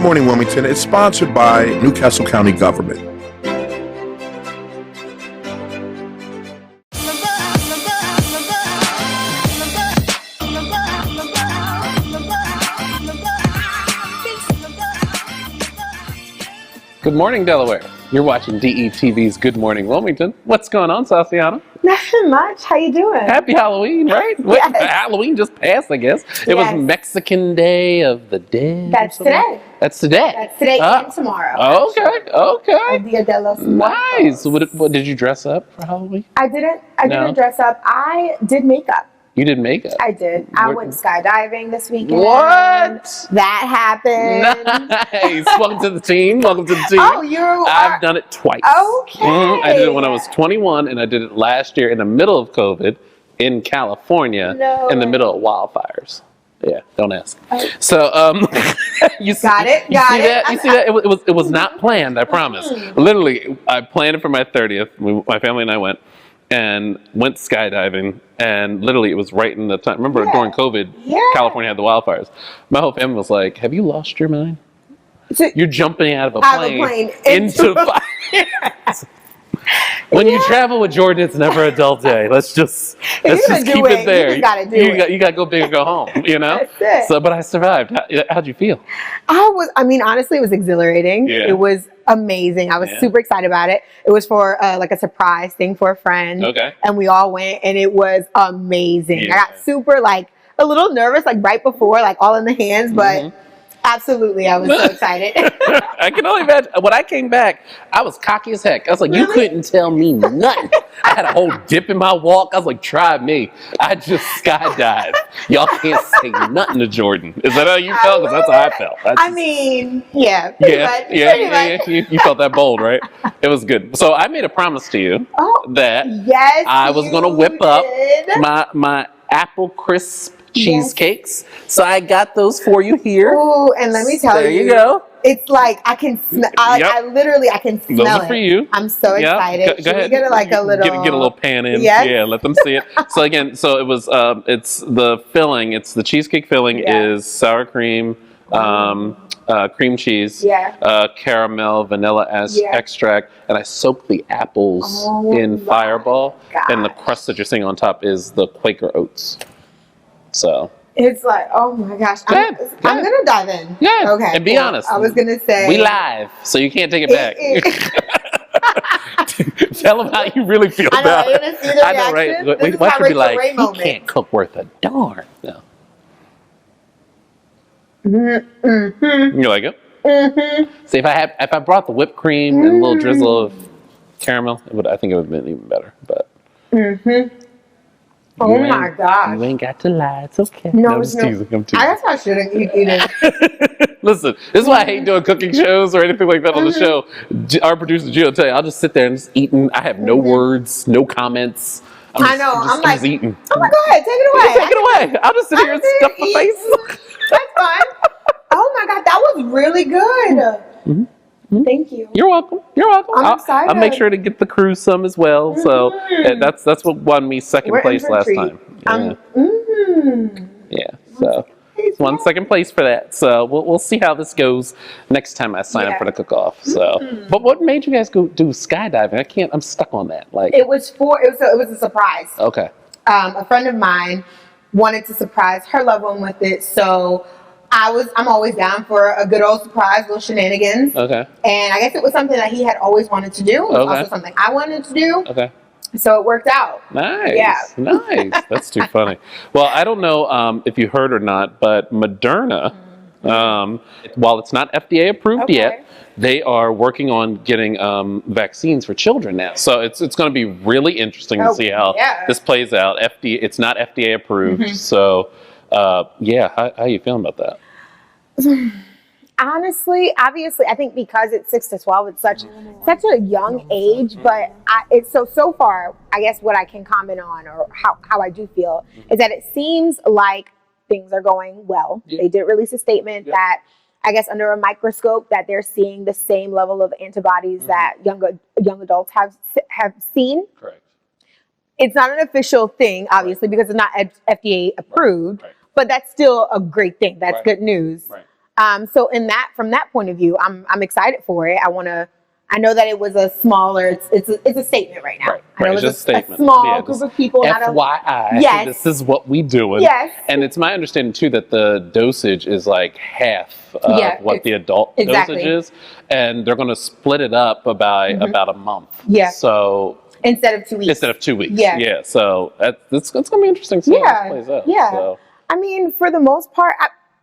Morning Wilmington is sponsored by Newcastle County Government. Good morning, Delaware. You're watching DETV's Good Morning Wilmington. What's going on, Sasiana? Nothing much. How you doing? Happy Halloween, right? Yes. Halloween just passed, I guess. It was Mexican Day of the Dead. That's today. That's today. That's today and tomorrow. Okay. Dia de los Nice. Muertos. What did you dress up for Halloween? I didn't dress up. I did makeup. You did makeup? I did. I went skydiving this weekend. What? That happened. Nice. Welcome to the team. Welcome to the team. Oh, I've done it twice. Okay. I did it when I was 21, and I did it last year in the middle of COVID in California, in the middle of wildfires. Yeah, don't ask. Oh. So, you see, Got it. You see that? It was not planned, I promise. Literally, I planned it for my 30th. My family and I went skydiving, and literally it was right in the time. Remember during COVID, California had the wildfires. My whole family was like, "Have you lost your mind? You're jumping out of a plane into fire." When you travel with Jordan, it's never a dull day. Let's just keep it there. You gotta go big or go home. You know. That's it. So, but I survived. How'd you feel? Honestly, it was exhilarating. Yeah. It was amazing. I was super excited about it. It was for like a surprise thing for a friend. Okay. And we all went, and it was amazing. Yeah. I got super a little nervous right before, all in the hands, but absolutely, I was so excited. I can only imagine. When I came back, I was cocky as heck. I was like, you couldn't tell me nothing. I had a whole dip in my walk. I was like, try me. I just skydived. Y'all can't say nothing to Jordan. Is that how you felt? Because that's how I felt. You felt that bold, right? It was good. So I made a promise to you that I was going to whip up my apple crisp cheesecakes. So I got those for you here. Ooh, and let me tell you. There you go. It's like I can smell. I literally can smell those are for you. I'm so excited. Go ahead. We get a little. Get a little pan in. Yes. Yeah, let them see it. So again, it was. It's the filling. It's the cheesecake filling is sour cream, cream cheese, caramel, vanilla extract, and I soaked the apples in Fireball, and the crust that you're seeing on top is the Quaker oats. So it's like, oh my gosh, I'm gonna dive in. Yeah. Okay. And be honest. I was gonna say we live, so you can't take it back. Tell them how you really feel about it. I know, right? We watch you be like, he can't cook worth a darn. No. You like it? See, if I brought the whipped cream and a little drizzle of caramel, I think it would have been even better. But. Oh my gosh. You ain't got to lie. It's okay. No, I'm teasing. I guess I shouldn't eat it. Listen, this is why I hate doing cooking shows or anything like that on the show. Our producer, Jill, will tell you, I'll just sit there and just eating. I have no words, no comments. I'm just eating. Oh my God, take it away. Take it away. I'll just sit here and stuff my face. That's fine. Oh my God, that was really good. Thank you. You're welcome. I'm excited. I'll make sure to get the crew some as well. So that's what won me second place last time. So won second place for that. So we'll see how this goes next time I sign up for the cook-off. So, but what made you guys go do skydiving? I'm stuck on that. It was a surprise. Okay. A friend of mine wanted to surprise her loved one with it, so. I'm always down for a good old surprise, little shenanigans. Okay. And I guess it was something that he had always wanted to do. It was also something I wanted to do. Okay. So it worked out. Nice. Yeah. Nice. That's too funny. Well, I don't know if you heard or not, but Moderna, while it's not FDA approved yet, they are working on getting vaccines for children now. So it's going to be really interesting to see how this plays out. It's not FDA approved. So, how are you feeling about that? Honestly, obviously, I think because it's 6 to 12, it's such a young age. But it's so far, I guess what I can comment on or how I do feel is that it seems like things are going well. They did release a statement that I guess under a microscope that they're seeing the same level of antibodies that young adults have seen. Correct. It's not an official thing, obviously, because it's not FDA approved. But that's still a great thing. That's good news. Right. So from that point of view, I'm excited for it. I know that it was a smaller, it's a statement right now. Right, I know it's it was just a statement. small group of people. FYI, Yes. this is what we doing. Yes. And it's my understanding too that the dosage is like half of what the adult dosage is, and they're going to split it up by about a month. Yeah. So instead of 2 weeks. Instead of 2 weeks. Yeah. Yeah. So it's going to be interesting to see how this plays out. Yeah. So. I mean, for the most part,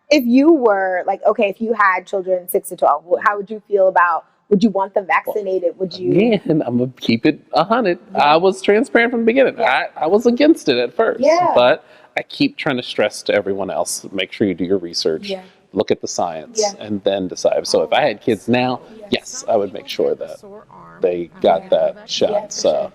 if you were like, okay, if you had children 6 to 12, how would you feel about? Would you want them vaccinated? Would you? Again, I'm gonna keep it 100. Yeah. I was transparent from the beginning. Yeah. I was against it at first, but I keep trying to stress to everyone else: make sure you do your research, look at the science, and then decide. So if I had kids now, yes, I would make sure that they got that shot. So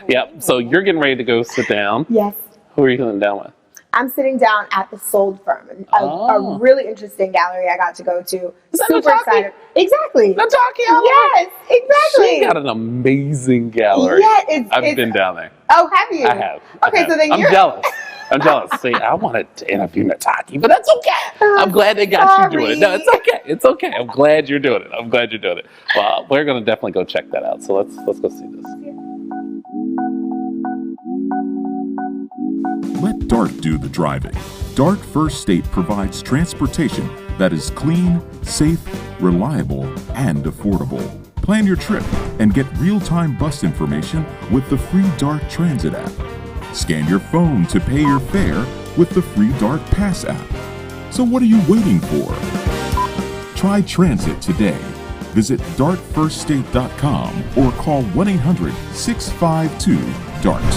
yeah. So you're getting ready to go sit down. Yes. Who are you sitting down with? I'm sitting down at the Sold Firm, a really interesting gallery I got to go to. Is that Super Nataki? excited. Exactly. Nataki Oliver? Yes, exactly. She got an amazing gallery. Yeah, I've been down there. Oh, have you? I have. Okay, so then I'm jealous. I'm jealous. See, I wanted to interview Nataki, but that's okay. I'm glad they got you doing it. No, it's okay. It's okay. I'm glad you're doing it. Well, we're gonna definitely go check that out. So let's go see this. Let DART do the driving. DART First State provides transportation that is clean, safe, reliable, and affordable. Plan your trip and get real-time bus information with the free DART Transit app. Scan your phone to pay your fare with the free DART Pass app. So what are you waiting for? Try transit today. Visit dartfirststate.com or call 1-800-652-DART.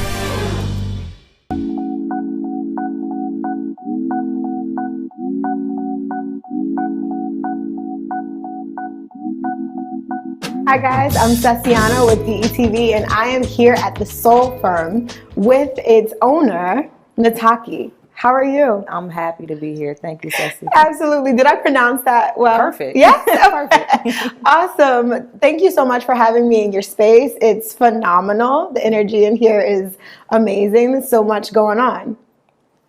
Hi guys, I'm Ceciana with DETV, and I am here at the Soul Firm with its owner, Nataki. How are you? I'm happy to be here. Thank you, Ceci. Absolutely. Did I pronounce that well? Perfect. Yes? Perfect. Awesome. Thank you so much for having me in your space. It's phenomenal. The energy in here is amazing. There's so much going on.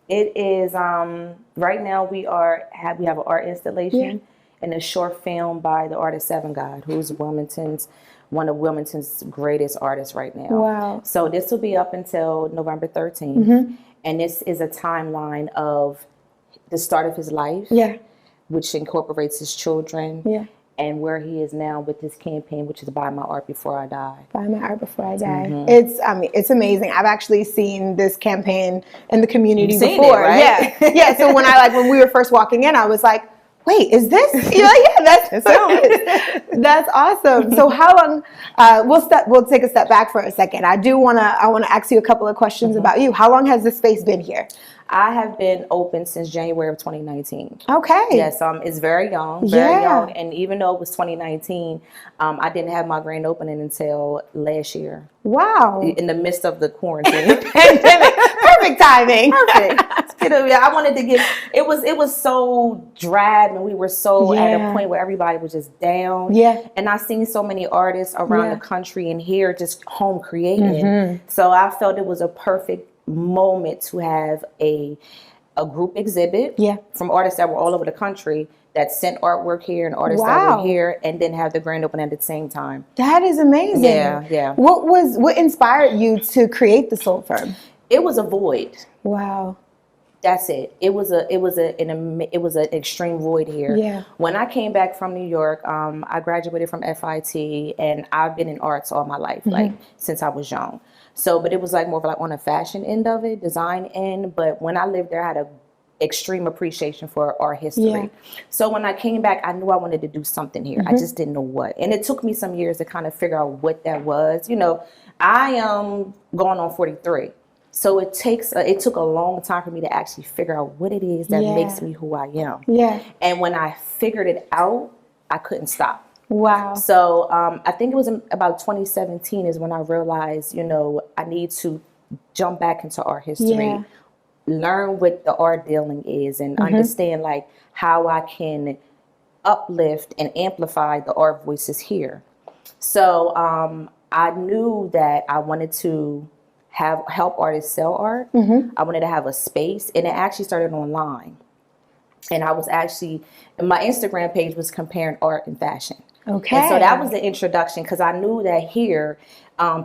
It is, right now we have an art installation and a short film by the artist Seven God, who's one of Wilmington's greatest artists right now. Wow. So this will be up until November 13th. And this is a timeline of the start of his life, which incorporates his children, and where he is now with this campaign, which is Buy My Art Before I Die. Buy My Art Before I Die. It's amazing. I've actually seen this campaign in the community before. Seen it, right? Yeah. So when we were first walking in, I was like, wait, is this? You're like, yeah, that's awesome. So how long? We'll take a step back for a second. I want to ask you a couple of questions about you. How long has this space been here? I have been open since January of 2019. Okay. Yes, it's very young, young. And even though it was 2019, I didn't have my grand opening until last year. Wow. In the midst of the quarantine. Pandemic. Perfect timing. Perfect. I wanted to give, it was so drab, and we were so at a point where everybody was just down. Yeah. And I seen so many artists around the country and here just home creating. So I felt it was a perfect moment to have a group exhibit from artists that were all over the country that sent artwork here and artists that were here, and then have the grand opening at the same time. That is amazing. Yeah. What inspired you to create the Soul Firm? It was a void. Wow. That's it. It was an extreme void here. Yeah. When I came back from New York, I graduated from FIT, and I've been in arts all my life, like since I was young. So, but it was like more of like on the fashion end of it, design end. But when I lived there, I had a extreme appreciation for art history. Yeah. So when I came back, I knew I wanted to do something here. I just didn't know what. And it took me some years to kind of figure out what that was. You know, I am going on 43. So it took a long time for me to actually figure out what it is that makes me who I am. Yeah. And when I figured it out, I couldn't stop. Wow. So I think it was about 2017 is when I realized, I need to jump back into art history, learn what the art dealing is, and understand like how I can uplift and amplify the art voices here. So I knew that I wanted to help artists sell art. I wanted to have a space, and it actually started online. And I was actually, my Instagram page was comparing art and fashion. Okay. And so that was the introduction, because I knew that here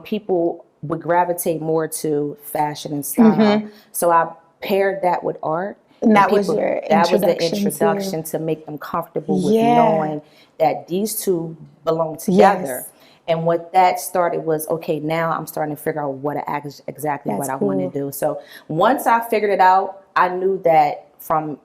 people would gravitate more to fashion and style. So I paired that with art. And that was your That was the introduction introduction to make them comfortable with knowing that these two belong together. Yes. And what that started was, okay, now I'm starting to figure out exactly what I want to do. So once I figured it out, I knew that from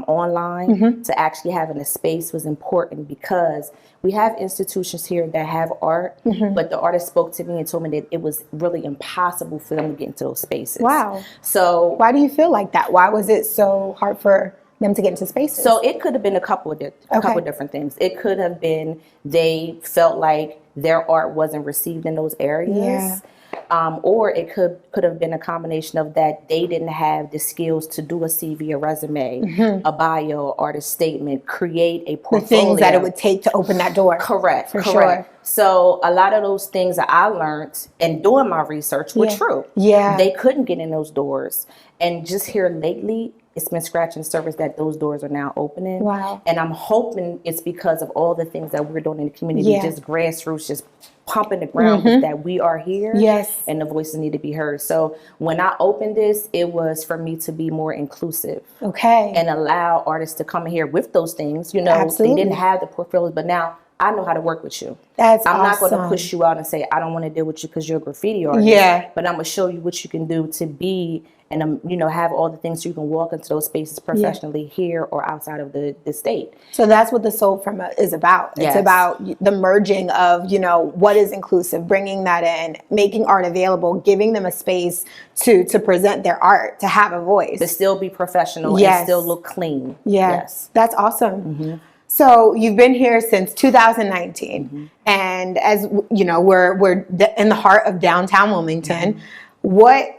online to actually having a space was important, because we have institutions here that have art, but the artist spoke to me and told me that it was really impossible for them to get into those spaces. Wow. So why do you feel like that? Why was it so hard for them to get into spaces? So it could have been a couple of different things. It could have been they felt like their art wasn't received in those areas. Or it could have been a combination of that they didn't have the skills to do a CV, a resume, a bio, artist statement, create a portfolio. The things that it would take to open that door. Correct. Sure. So a lot of those things that I learned and doing my research were true. Yeah. They couldn't get in those doors. And just here lately, it's been scratching the surface that those doors are now opening. Wow. And I'm hoping it's because of all the things that we're doing in the community, just grassroots, just pumping the ground that we are here. Yes. And the voices need to be heard. So when I opened this, it was for me to be more inclusive. Okay. And allow artists to come in here with those things. You know, Absolutely. they didn't have the portfolios, but now I know how to work with you. That's I'm not going to awesome. push you out and say, I don't want to deal with you because you're a graffiti artist. Yeah. But I'm going to show you what you can do to be and, you know, have all the things so you can walk into those spaces professionally here or outside of the state. So that's what the Soul From is about. Yes. It's about the merging of, you know, what is inclusive, bringing that in, making art available, giving them a space to present their art, to have a voice. To still be professional Yes. and still look clean. Yes. That's awesome. So you've been here since 2019, and as you know, we're in the heart of downtown Wilmington. What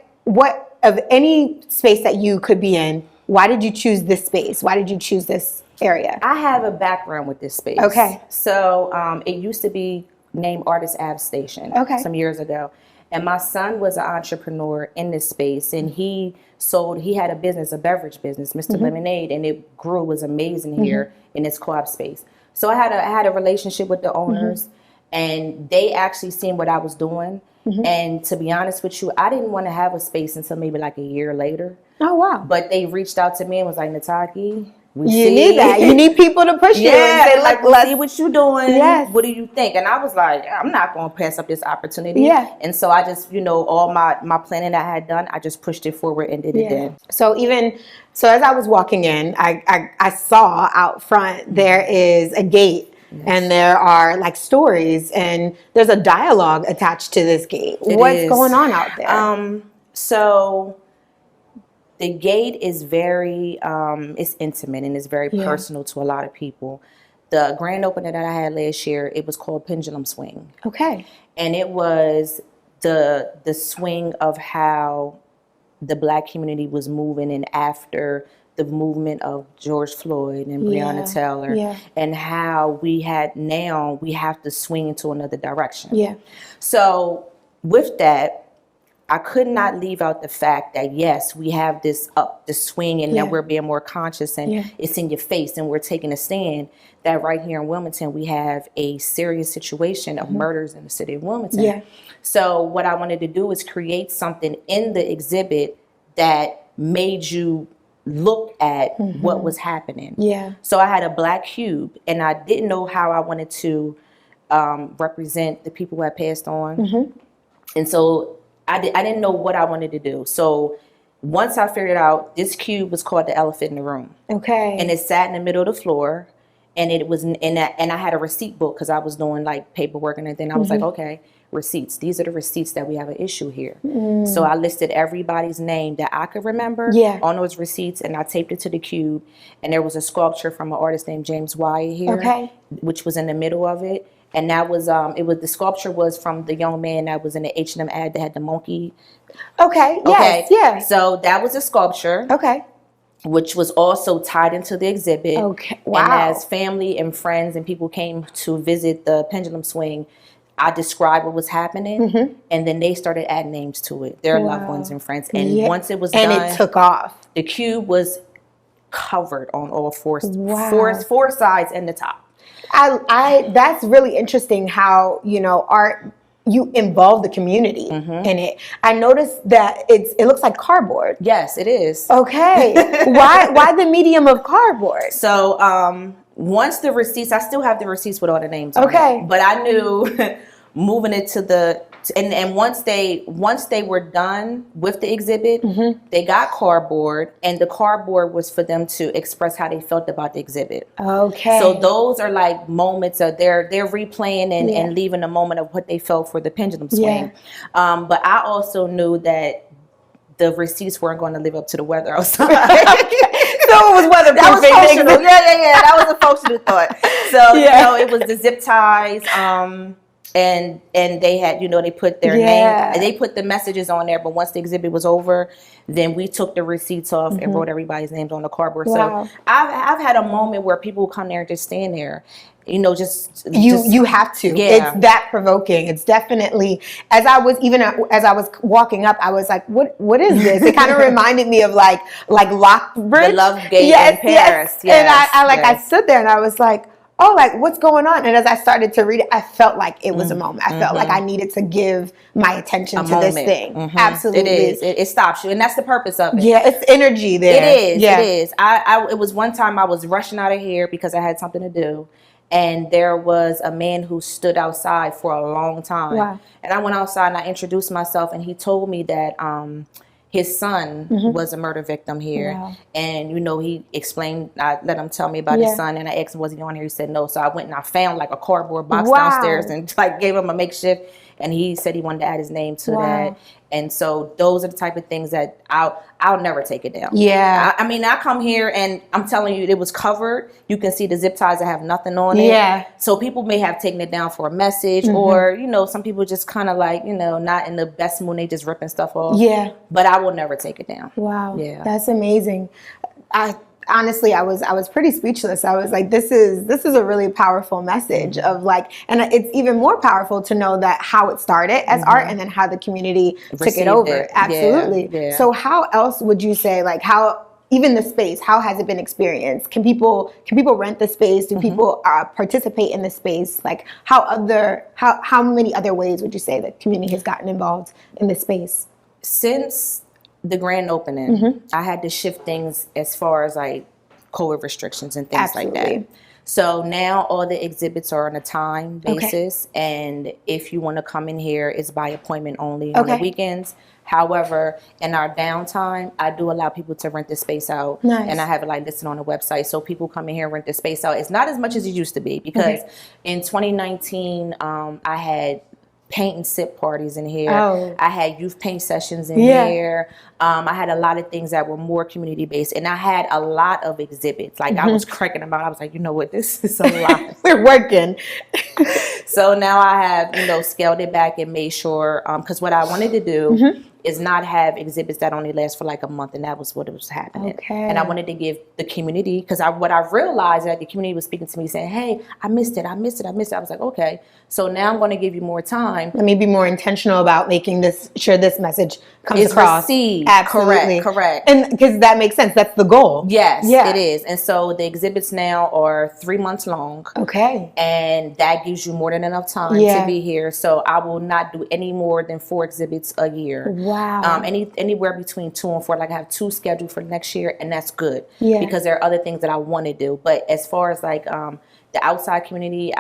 of any space that you could be in, why did you choose this space? Why did you choose this area? I have a background with this space. Okay. So it used to be named Artist Ave Station some years ago. And my son was an entrepreneur in this space, and he had a business, a beverage business, Mr. Lemonade, and it grew, was amazing here in its co-op space. So I had a relationship with the owners, and they actually seen what I was doing. And to be honest with you, I didn't want to have a space until maybe like a year later. Oh, wow. But they reached out to me and was like, Nataki, You need that. You need people to push you. Yeah, And say, like, let's see what you're doing. Yes. What do you think? And I was like, I'm not going to pass up this opportunity. Yeah. And so I just, you know, all my planning that I had done, I just pushed it forward and did it then. So as I was walking in, I saw out front there is a gate. Yes. And there are like stories, and there's a dialogue attached to this gate. What's going on out there? So the gate is very, it's intimate and it's very personal to a lot of people. The grand opening that I had last year, it was called Pendulum Swing. Okay. And it was the swing of how the Black community was moving in after the movement of George Floyd and Breonna Taylor, and how we have to swing into another direction. Yeah. So with that, I could not leave out the fact that yes, we have this swing, and now we're being more conscious, and it's in your face, and we're taking a stand. That right here in Wilmington, we have a serious situation of murders in the city of Wilmington. Yeah. So what I wanted to do is create something in the exhibit that made you look at what was happening. Yeah. So I had a black cube, and I didn't know how I wanted to represent the people who had passed on. And so I didn't know what I wanted to do. So once I figured out, this cube was called the elephant in the room. Okay. And it sat in the middle of the floor, and it was and I had a receipt book because I was doing like paperwork, and then I was like, okay, receipts. These are the receipts that we have an issue here. So I listed everybody's name that I could remember on those receipts, and I taped it to the cube. And there was a sculpture from an artist named James Wyatt here, which was in the middle of it. And that was the sculpture was from the young man that was in the H&M ad that had the monkey. Okay. Yes. Yeah. So that was a sculpture. Okay. Which was also tied into the exhibit. Okay. Wow. And as family and friends and people came to visit the pendulum swing, I described what was happening, and then they started adding names to it, their loved ones and friends. And once it was done, and it took off. The cube was covered on all four Wow. four sides and the top. I that's really interesting how, art, you involve the community in it. I noticed that it looks like cardboard. Yes, it is. Okay. Why the medium of cardboard? So once the receipts, I still have the receipts with all the names on Okay. it, but I knew moving it to and once they were done with the exhibit, they got cardboard, and the cardboard was for them to express how they felt about the exhibit. Okay. So those are like moments of they're replaying and leaving a moment of what they felt for the pendulum swing. But I also knew that the receipts weren't going to live up to the weather outside. So it was weatherproofing. That was functional. Yeah. That was a functional thought. So it was the zip ties. And they had, they put their name, they put the messages on there. But once the exhibit was over, then we took the receipts off and wrote everybody's names on the cardboard. Wow. So I've had a moment where people come there and just stand there. Just you have to. Yeah. It's that provoking. It's definitely, as I was walking up, I was like, what is this? It kind of reminded me of like Lockbridge, the Love Gate in Paris. Yes. And I stood there and I was like, oh, like what's going on? And as I started to read it, I felt like it was a moment. I felt like I needed to give my attention to this thing. Absolutely. It is. It stops you. And that's the purpose of it. Yeah, it's energy there. It is. Yeah. It is. It was one time I was rushing out of here because I had something to do. And there was a man who stood outside for a long time. Wow. And I went outside and I introduced myself, and he told me that his son was a murder victim here. Wow. And, he explained, I let him tell me about his son, and I asked him, was he on here? He said no. So I went and I found like a cardboard box downstairs and like gave him a makeshift. And he said he wanted to add his name to that. And so those are the type of things that I'll never take it down. Yeah. I mean, I come here and I'm telling you, it was covered. You can see the zip ties that have nothing on it. Yeah. So people may have taken it down for a message, or, some people just kind of like, not in the best mood. They just ripping stuff off. Yeah. But I will never take it down. Wow. Yeah. That's amazing. Honestly, I was pretty speechless. I was like, this is a really powerful message of like, and it's even more powerful to know that how it started as art and then how the community took it over. Absolutely. Yeah. So how else would you say, like, how even the space, how has it been experienced? Can people rent the space? Do people participate in the space? Like how many other ways would you say the community has gotten involved in the space? Since the grand opening, I had to shift things as far as like COVID restrictions and things like that. So now all the exhibits are on a time basis, and if you want to come in here, it's by appointment only on the weekends. However, in our downtime, I do allow people to rent the space out, and I have it like listed on the website. So people come in here and rent the space out. It's not as much as it used to be because in 2019, I had paint and sip parties in here. I had youth paint sessions in here. I had a lot of things that were more community based, and I had a lot of exhibits. Like I was cracking them out. I was like, you know what, this is a lot. We're working. So now I have, scaled it back and made sure, because what I wanted to do is not have exhibits that only last for like a month, and that was what was happening. And I wanted to give the community, because what I realized that the community was speaking to me saying, hey, I missed it. I was like, okay, so now I'm going to give you more time. Let me be more intentional about making sure this message comes across. Received. Absolutely. Correct. And because that makes sense. That's the goal. Yes, it is. And so the exhibits now are 3 months long. Okay. And that gives you more than enough time to be here. So I will not do any more than 4 exhibits a year. Wow. Anywhere between 2 and 4. Like I have 2 scheduled for next year, and that's good. Yeah. Because there are other things that I want to do. But as far as like the outside community,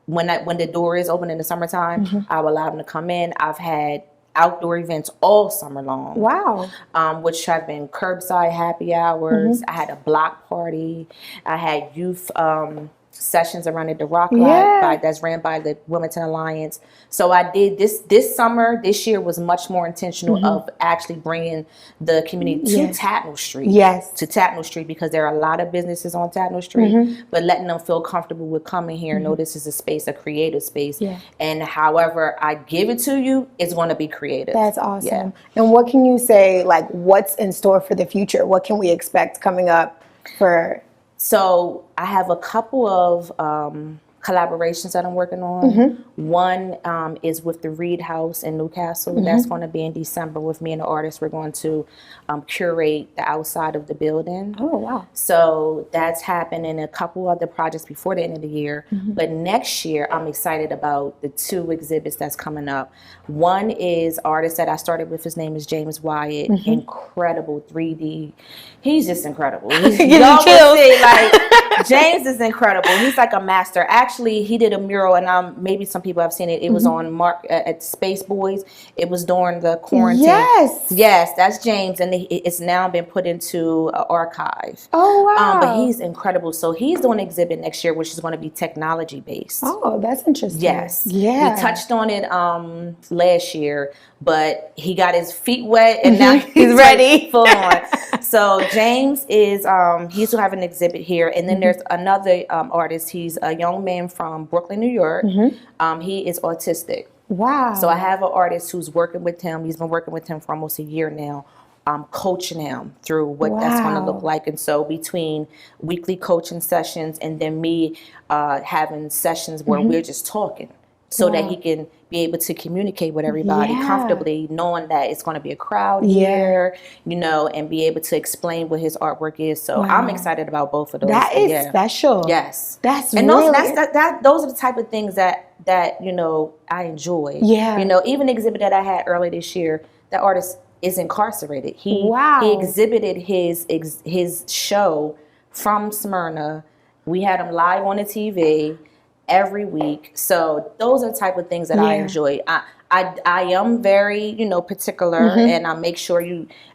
when the door is open in the summertime, I will allow them to come in. I've had outdoor events all summer long. Wow. Which have been curbside happy hours. I had a block party. I had youth sessions around at the Rock Lot that's ran by the Wilmington Alliance. So I did this summer. This year was much more intentional of actually bringing the community to Tatnall Street. Yes. To Tatnall Street, because there are a lot of businesses on Tatnall Street, but letting them feel comfortable with coming here. Know this is a space, a creative space. Yeah. And however I give it to you, it's going to be creative. That's awesome. Yeah. And what can you say, like, what's in store for the future? What can we expect coming up for... So I have a couple of collaborations that I'm working on. One is with the Reed House in Newcastle. That's going to be in December with me and the artist. We're going to curate the outside of the building. Oh, wow. So that's happening, a couple other projects before the end of the year. But next year, I'm excited about the 2 exhibits that's coming up. One is artist that I started with. His name is James Wyatt. Incredible 3D. He's just incredible. Y'all can see, like, James is incredible. He's like a master. Actually, he did a mural, and maybe some people have seen it. It was on Mark at Space Boys. It was during the quarantine. Yes, that's James, and it's now been put into an archive. Oh, wow. But he's incredible. So he's doing an exhibit next year, which is going to be technology based. Oh, that's interesting. Yes. Yeah. We touched on it last year, but he got his feet wet, and now he's ready, like, full on. So James is he's having an exhibit here, and then there's another artist. He's a young man from Brooklyn, New York. He is autistic. Wow. So I have an artist who's working with him. He's been working with him for almost a year now. Coaching him through what that's going to look like. And so between weekly coaching sessions and then me having sessions where we're just talking so that he can be able to communicate with everybody comfortably, knowing that it's going to be a crowd here, you know, and be able to explain what his artwork is. So I'm excited about both of those. That is special. Yes. That's and really... those are the type of things that you know, I enjoy. Yeah. You know, even the exhibit that I had earlier this year, that artist is incarcerated. He exhibited his show from Smyrna. We had him live on the TV every week. So those are the type of things that I enjoy. I am very, you know, particular, and I make sure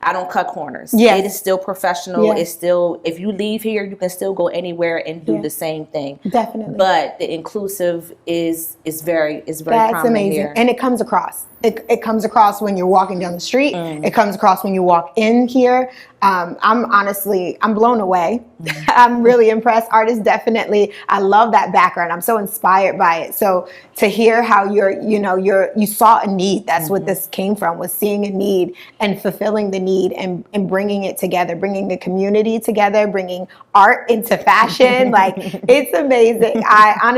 I don't cut corners. It is still professional. It's still, if you leave here, you can still go anywhere and do the same thing. Definitely. But the inclusive is very That's prominent amazing. here. And it comes across. It comes across when you're walking down the street. It comes across when you walk in here. I'm blown away. I'm really impressed. Artists, definitely. I love that background. I'm so inspired by it. So to hear how you saw a need, that's what this came from, was seeing a need and fulfilling the need and bringing it together, bringing the community together, bringing art into fashion. Like, it's amazing. I'm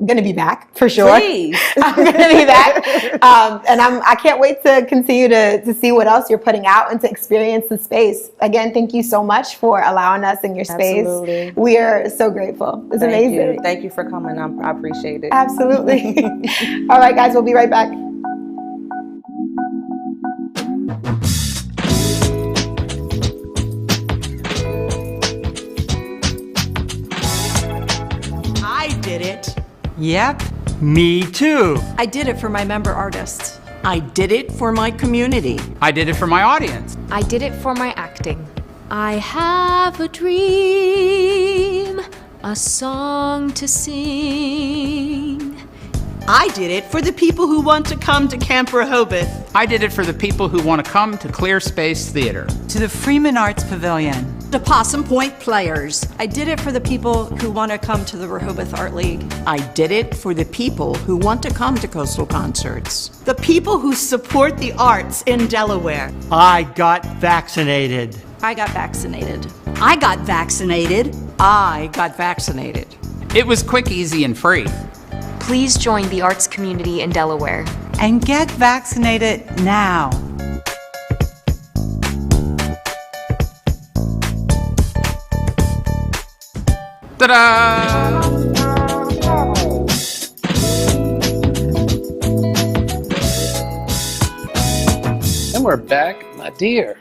going to be back for sure. Please. I'm going to be back. And I can't wait to continue to see what else you're putting out and to experience the space. Again, thank you so much for allowing us in your space. Absolutely. We are so grateful. It's amazing. Thank you for coming. I appreciate it. Absolutely. All right, guys, we'll be right back. I did it. Yep, me too. I did it for my member artists. I did it for my community. I did it for my audience. I did it for my acting. I have a dream, a song to sing. I did it for the people who want to come to Camp Rehoboth. I did it for the people who want to come to Clear Space Theater. To the Freeman Arts Pavilion. The Possum Point Players. I did it for the people who want to come to the Rehoboth Art League. I did it for the people who want to come to Coastal Concerts. The people who support the arts in Delaware. I got vaccinated. I got vaccinated. I got vaccinated. I got vaccinated. It was quick, easy, and free. Please join the arts community in Delaware. And get vaccinated now. Ta-da! And we're back, my dear.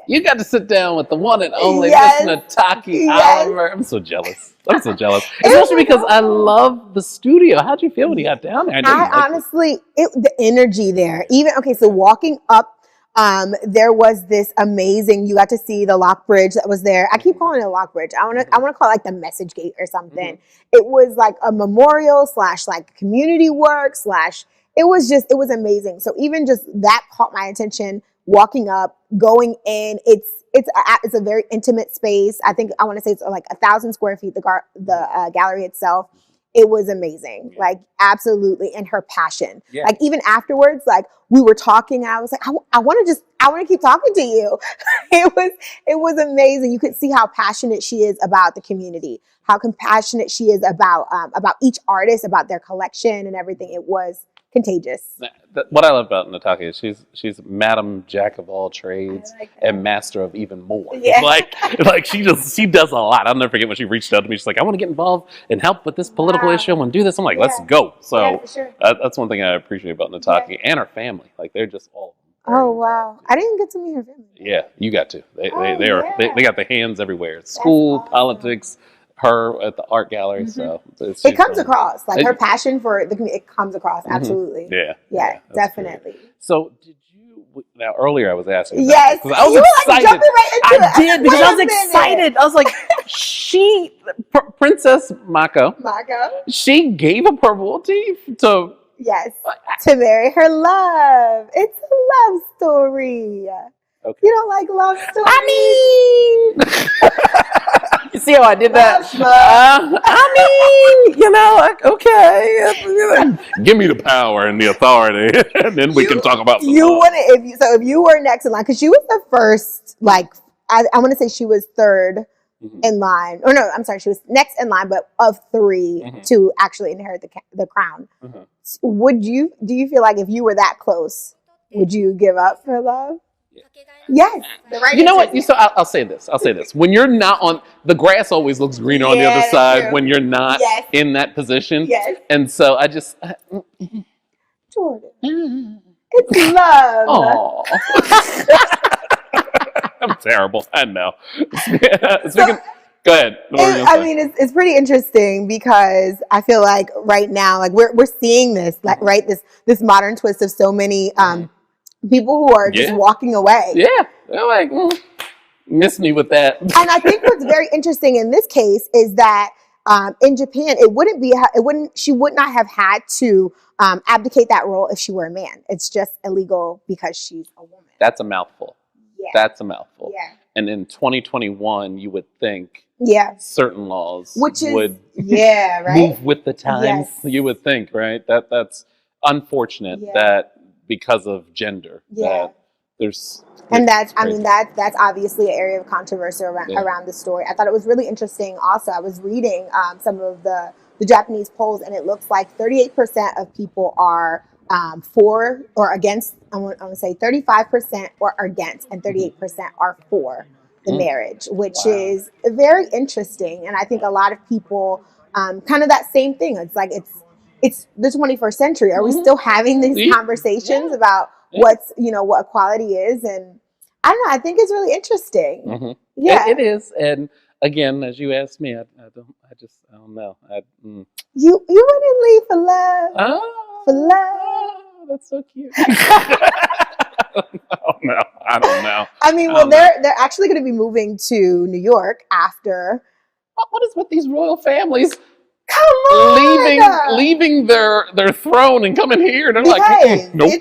You got to sit down with the one and only Miss Nataki Oliver. I'm so jealous. Especially because I love the studio. How'd you feel when you got down there? The energy there. So walking up, there was this amazing, you got to see the lock bridge that was there. I keep calling it a lock bridge. I want to call it like the message gate or something. It was like a memorial / like community work / it was amazing. So even just that caught my attention. Walking up, going in, it's a very intimate space. I want to say it's like 1,000 square feet. The gallery itself, it was amazing. Like, absolutely. And her passion. Yeah. Like, even afterwards, like, we were talking, and I was like, I want to keep talking to you. It was amazing. You could see how passionate she is about the community, how compassionate she is about each artist, about their collection and everything. It was contagious. What I love about Nataki is she's Madam Jack of all trades and master of even more. Yeah. Like she does a lot. I'll never forget when she reached out to me. She's like, I want to get involved and help with this political issue. I want to do this. I'm like, let's go. So for sure. that's one thing I appreciate about Nataki and her family. Like they're just all. Oh wow! I didn't get to meet her family. Yeah, you got to. They got the hands everywhere. School, politics. Her at the art gallery, so it comes across like her passion for the community. It comes across absolutely. Yeah, definitely. Great. So did you? Now earlier I was asking. Yes, because I was excited. Like right I did because I was excited. I was like, Princess Mako. She gave up her royalty to. Yes, to marry her love. It's a love story. Okay. You don't like love stories? I mean, you see how I did that? Like, okay. Give me the power and the authority, and then we can talk about. If you were next in line, because she was the first. Like, I want to say she was third in line, or no, I'm sorry, she was next in line, but of three to actually inherit the crown. Do you feel like if you were that close, would you give up for love? Yes. You know what? So I'll say this. When you're not on, the grass always looks greener on the other side when you're not in that position. Yes. And so I just. Jordan. It's love. Oh. I'm terrible. I know. Go ahead. It's pretty interesting because I feel like right now, like we're seeing this, like this modern twist of so many people who are just walking away. Yeah, they're like, miss me with that. And I think what's very interesting in this case is that in Japan, she would not have had to abdicate that role if she were a man. It's just illegal because she's a woman. That's a mouthful. Yeah. That's a mouthful. Yeah. And in 2021, you would think certain laws would move with the times. Yes. You would think, right? That's unfortunate that because of gender that there's and that's obviously an area of controversy around the story. I thought it was really interesting. Also, I was reading some of the Japanese polls, and it looks like 38% of people are for or against. I want to say 35% are against, and 38% are for the marriage, which is very interesting. And I think a lot of people kind of that same thing. It's like it's the 21st century. Are we still having these conversations about what equality is? And I don't know. I think it's really interesting. Yeah, it is. And again, as you asked me, I don't know. You wouldn't leave for love. For love. Oh, that's so cute. Oh, no, I don't know. I mean, they're actually going to be moving to New York after. What is with these royal families? Come on! Leaving their throne and coming here. They're like, nope.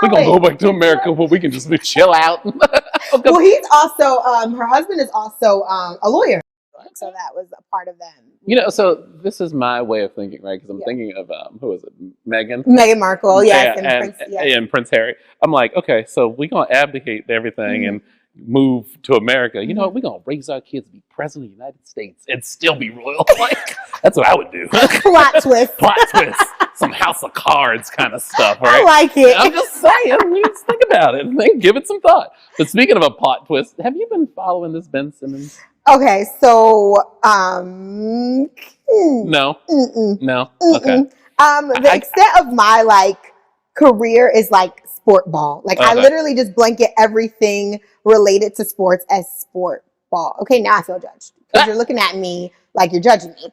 We're going to go back to America where we can just chill out. Well, he's also, her husband is also a lawyer. So that was a part of them. So this is my way of thinking, right? Because I'm thinking of, who is it? Meghan Markle, yes. And Prince Harry. I'm like, okay, so we're going to abdicate everything and move to America. You know what? We're going to raise our kids to be president of the United States and still be royal. Like, that's what I would do. Plot twist. Some House of Cards kind of stuff, right? I like it. I'm just saying, just think about it. Give it some thought. But speaking of a plot twist, have you been following this Ben Simmons? Okay, so no. Okay. The extent of my career is sport ball. I literally just blanket everything related to sports as sport ball. Okay, now I feel judged because you're looking at me like you're judging me.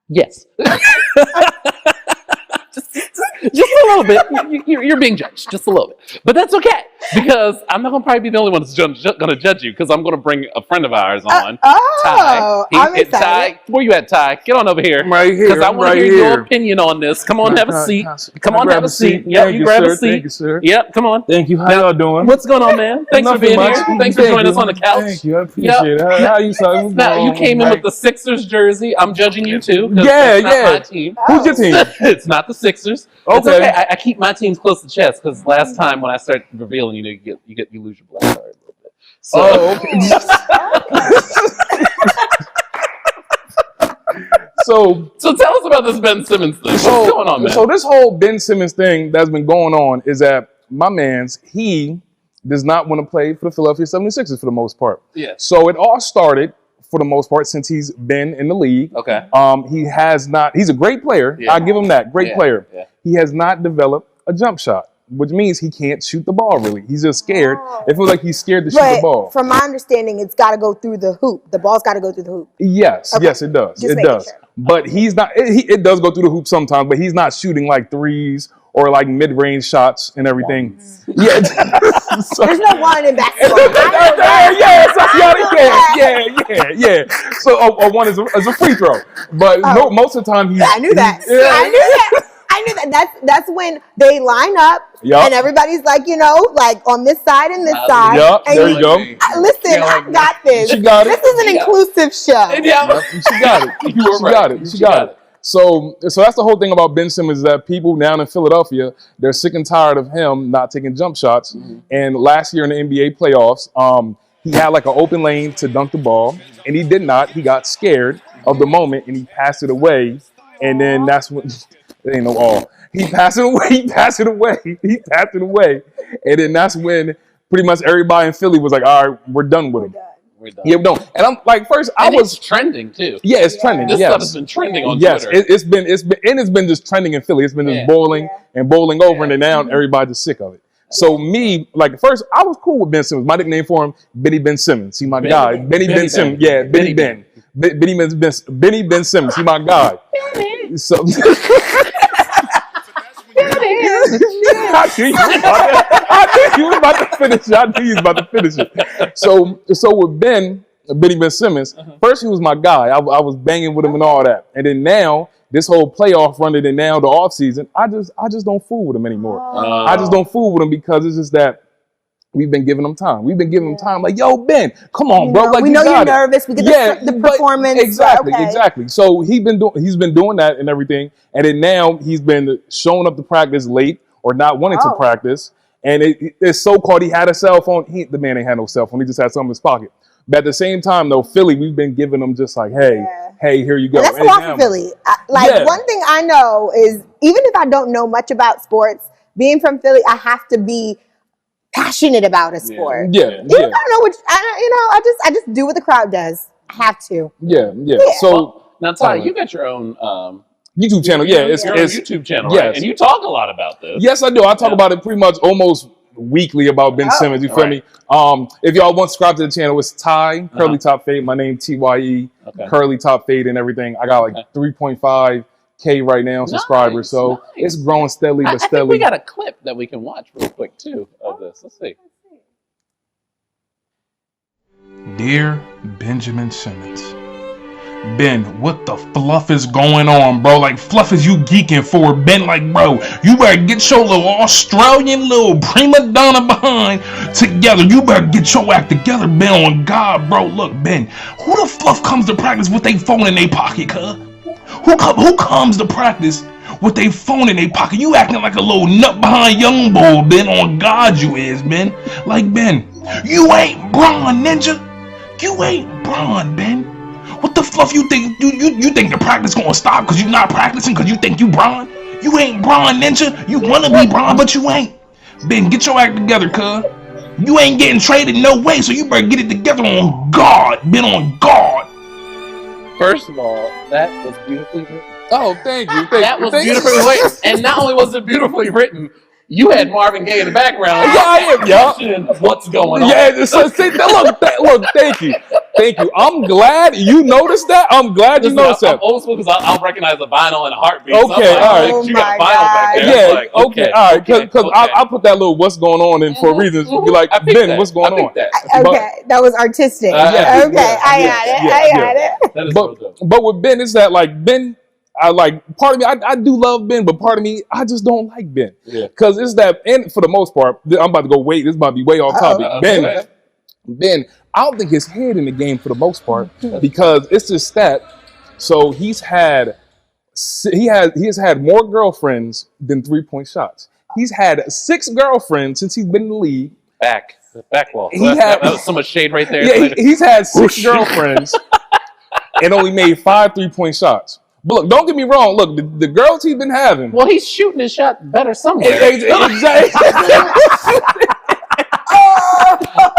Yes. Just Just a little bit. You're being judged, just a little bit. But that's okay, because I'm not going to probably be the only one that's going to judge you, because I'm going to bring a friend of ours on, Ty. I'm excited. Ty, where you at, Ty? Get on over here. I'm right here. Because I want to hear your opinion on this. Come on, have a seat. Come on, have a seat. Yep, you grab a seat. Thank you, sir. Yep, come on. Thank you. How y'all doing? What's going on, man? Thanks for being here. Thanks for joining us on the couch. Thank you. I appreciate it. How you, son? Now, you came in with the Sixers jersey. I'm judging you, too. Yeah, that's not my team. Who's your team? It's not the Sixers. It's okay. I keep my teams close to chest, because last time when I start revealing, you lose your black card a little bit. So, so tell us about this Ben Simmons thing. What's going on, man? So this whole Ben Simmons thing that's been going on is that my man's, he does not want to play for the Philadelphia 76ers for the most part. Yeah. So it all started, for the most part, since he's been in the league. Okay. He has not, he's a great player. Yeah. I'll give him that. Great player. Yeah. He has not developed a jump shot, which means he can't shoot the ball really. He's just scared. It feels like he's scared to shoot the ball. From my understanding, it's got to go through the hoop. The ball's got to go through the hoop. Yes, Okay. yes, it does. Just It making does. sure. But he's not, it does go through the hoop sometimes, but he's not shooting like threes or like mid-range shots and everything. Yeah. There's no one in basketball. Yeah. So one is a free throw. But no, most of the time he's... I knew that. I knew that. That's when they line up and everybody's like, like on this side and this side. Yep, and there you go. Listen, I got this. She got it. This is an inclusive show. Yeah. She got it. She got it. So that's the whole thing about Ben Simmons, is that people down in Philadelphia, they're sick and tired of him not taking jump shots. Mm-hmm. And last year in the NBA playoffs, he had like an open lane to dunk the ball, and he did not. He got scared of the moment, and he passed it away. And then that's when it ain't no all. He passed it away. And then that's when pretty much everybody in Philly was like, all right, we're done with him. Yeah, no. And I'm like, first I was trending too. Yeah, it's trending. This yes. stuff has been trending on Twitter. Yes, it's been just trending in Philly. It's been just bowling over, and then now everybody's just sick of it. So me, like first, I was cool with Ben Simmons. My nickname for him, Benny Ben Simmons. He my guy. Benny Ben Simmons. Yeah, Benny Ben. Benny Ben Simmons. He my guy. So. I knew you was about to finish it. So with Benny Ben Simmons, first he was my guy. I was banging with him and all that. And then now, this whole playoff run, and then now the off season, I just don't fool with him anymore. I just don't fool with him because it's just that we've been giving him time. We've been giving him time. Like, yo, Ben, come on, bro. Like, we know you're nervous. We get the performance. Exactly. So he's been doing that and everything. And then now he's been showing up to practice late or not wanting to practice. And it's so-called he had a cell phone. The man ain't had no cell phone. He just had something in his pocket. But at the same time, though, Philly, we've been giving them just like, hey, here you go. And that's a lot for Philly. One thing I know is, even if I don't know much about sports, being from Philly, I have to be passionate about a sport. Yeah. Even if I don't know which, I just do what the crowd does. I have to. Yeah. So now, Ty, you got your own YouTube channel. It's YouTube channel, right? And you talk a lot about this. Yes, I do. I talk about it pretty much almost weekly about Ben Simmons. You feel me? If y'all want to subscribe to the channel, it's Ty Curly Top Fade. My name TYE Curly Top Fade and everything. I got like 3.5K right now subscribers, so it's growing steadily but steadily. I think we got a clip that we can watch real quick too of this. Let's see. Dear Benjamin Simmons, Ben, what the fluff is going on, bro? Like, fluff is you geeking for, Ben? Like, bro, you better get your little Australian little prima donna behind together. You better get your act together, Ben, on God, bro. Look, Ben, who the fluff comes to practice with their phone in their pocket, cuz? Who comes to practice with their phone in their pocket? You acting like a little nut behind young bull, Ben, on God you is, Ben. Like, Ben, you ain't Braun, ninja. You ain't Braun, Ben. What the fluff you think? You think the practice gonna stop because you not practicing because you think you Braun? You ain't Braun, ninja. You wanna be Braun, but you ain't. Ben, get your act together, cuz. You ain't getting traded no way, so you better get it together on God. Ben, on God. First of all, that was beautifully written. Oh, thank you. That was beautifully written. And not only was it beautifully written, you had Marvin Gaye in the background. Yeah, I am. What's going on? Yeah, so see, look, thank you. Thank you. I'm glad you noticed that. I'm glad you noticed that. I'm old school because I'll recognize a vinyl and a heartbeat. Okay, so like, all right. You got a vinyl back there. Yeah, Like, okay, all right. Because I put that little "what's going on" in for a reason. Be like, Ben, what's going on? Okay, that was artistic. I got it. But with Ben, it's that like Ben. I like part of me. I do love Ben, but part of me, I just don't like Ben. Because it's that, and for the most part, I'm about to go. This is about to be way off topic. Ben, I don't think his head in the game for the most part because it's just that. So he has had more girlfriends than 3-point shots. He's had 6 girlfriends since he's been in the league. Back wall. That was so much shade right there. Yeah, he's had 6 girlfriends and only made 5 3-point shots. But look, don't get me wrong. Look, the girls he's been having. Well, he's shooting his shot better somewhere. Exactly.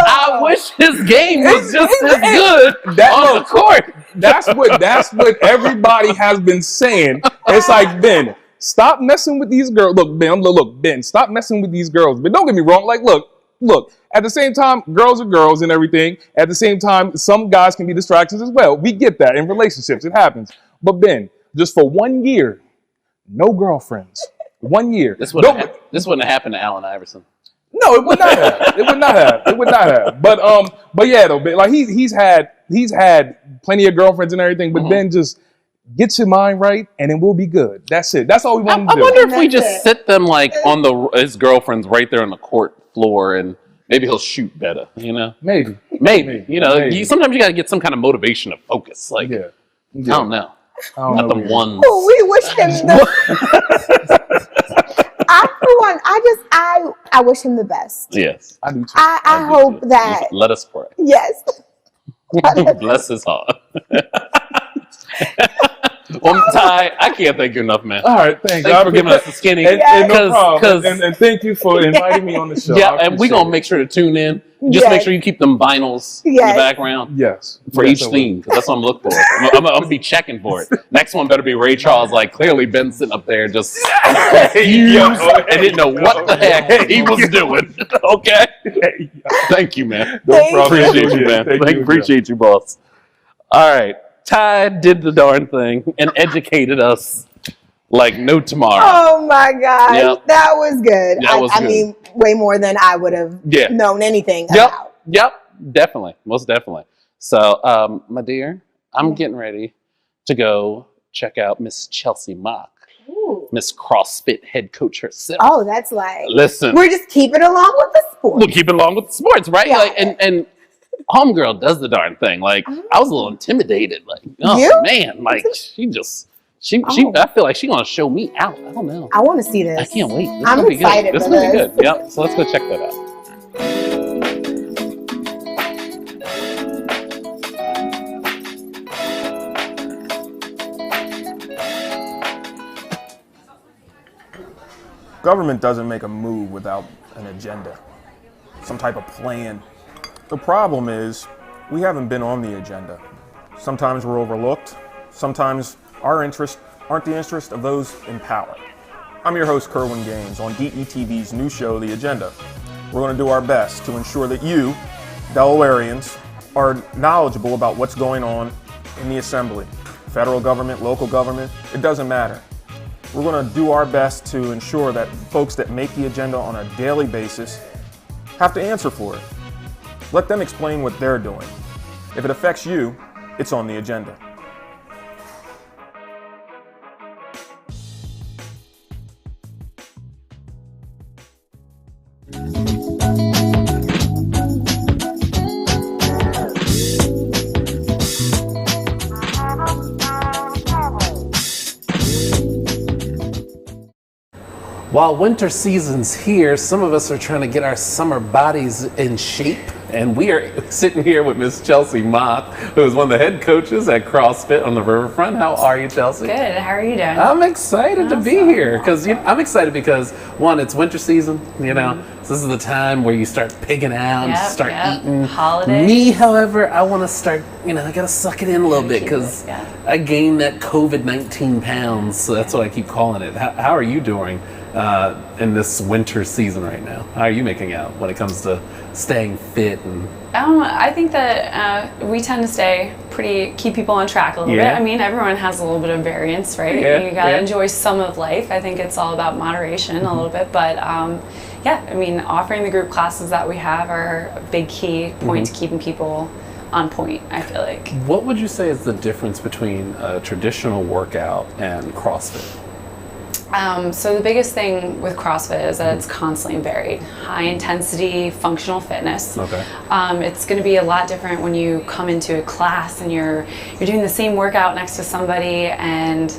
I wish his game was just as good on the court. That's what everybody has been saying. It's like, Ben, stop messing with these girls. Look, Ben, stop messing with these girls. But don't get me wrong. Like, look. At the same time, girls are girls and everything. At the same time, some guys can be distractions as well. We get that in relationships. It happens. But Ben, just for 1 year, no girlfriends. 1 year. This wouldn't have happened to Allen Iverson. No, it would not have. It would not have. But yeah, though, like he's had plenty of girlfriends and everything. But Ben, just get your mind right, and then we'll be good. That's it. That's all we want to do. I wonder if we just sit them like on his girlfriends right there on the court floor, and maybe he'll shoot better. You know, maybe. You know, sometimes you got to get some kind of motivation to focus. Like, I don't know. Not the ones. Oh, we wish him I wish him the best. Yes. I do too. I hope that. Let us pray. Yes. Bless his heart. Well, Ty, I can't thank you enough, man. All right, thanks for giving us the skinny. And no problem. And thank you for inviting me on the show. Yeah, and we're going to make sure to tune in. Just make sure you keep them vinyls in the background. Yes. For each theme, because that's what I'm looking for. I'm going to be checking for it. Next one better be Ray Charles. Like, clearly Ben sitting up there just confused and didn't know what the heck he was doing. Okay? Thank you, man. No problem. Appreciate you, man. Appreciate you, boss. All right. Ty did the darn thing and educated us like no tomorrow. Oh my gosh, that was good. I mean, way more than I would have known anything about. Yep, definitely, most definitely. So, my dear, I'm getting ready to go check out Miss Chelsea Mock, Miss CrossFit head coach herself. Oh, that's like, listen, we're just keeping along with the sports. We'll keep it along with the sports, right? Like, and homegirl does the darn thing. Like, I was a little intimidated. Like, man, like she I feel like she's gonna show me out. I don't know. I want to see this. I can't wait. I'm excited. This is gonna be good. Yep. So let's go check that out. Government doesn't make a move without an agenda, some type of plan. The problem is we haven't been on the agenda. Sometimes we're overlooked. Sometimes our interests aren't the interest of those in power. I'm your host, Kerwin Gaines, on DETV's new show, The Agenda. We're going to do our best to ensure that you, Delawareans, are knowledgeable about what's going on in the Assembly. Federal government, local government, it doesn't matter. We're going to do our best to ensure that folks that make the agenda on a daily basis have to answer for it. Let them explain what they're doing. If it affects you, it's on the agenda. While winter season's here, some of us are trying to get our summer bodies in shape. And we are sitting here with Miss Chelsea Mock, who is one of the head coaches at CrossFit on the Riverfront. How are you, Chelsea? Good. How are you doing? I'm excited to be here because I'm excited because one, it's winter season, you know, so this is the time where you start pigging out, and start eating. Holidays. Me, however, I want to start, I gotta suck it in a little bit because I gained that COVID-19 pounds, so that's what I keep calling it. How are you doing in this winter season right now? How are you making out when it comes to staying fit? And I think that we tend to keep people on track a little bit. I mean, everyone has a little bit of variance, right? You gotta enjoy some of life. I think it's all about moderation a little bit, but I mean, offering the group classes that we have are a big key point to keeping people on point, I feel like. What would you say is the difference between a traditional workout and CrossFit? So the biggest thing with CrossFit is that it's constantly varied. High intensity, functional fitness. Okay. It's going to be a lot different when you come into a class and you're doing the same workout next to somebody, and